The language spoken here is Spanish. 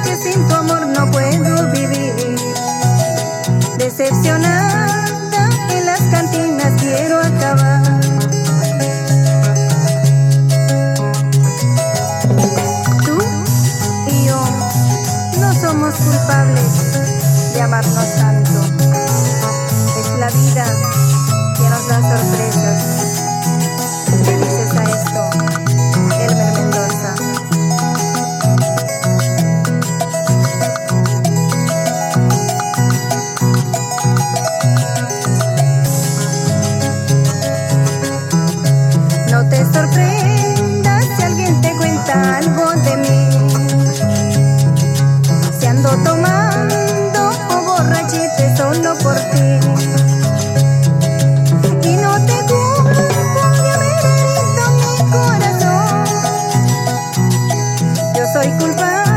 que sin tu amor no puedo vivir. Decepcionada en las cantinas quiero acabar. Tú y yo no somos culpables de amarnos tanto. Es la vida que nos da sorpresas. ¿Qué dices a esto, Elmer Mendoza? No te sorprendas si alguien te cuenta algo de mí. Si ando tomando o borrachete solo por ti. Y no te culpo de haber herido mi corazón. Yo soy culpable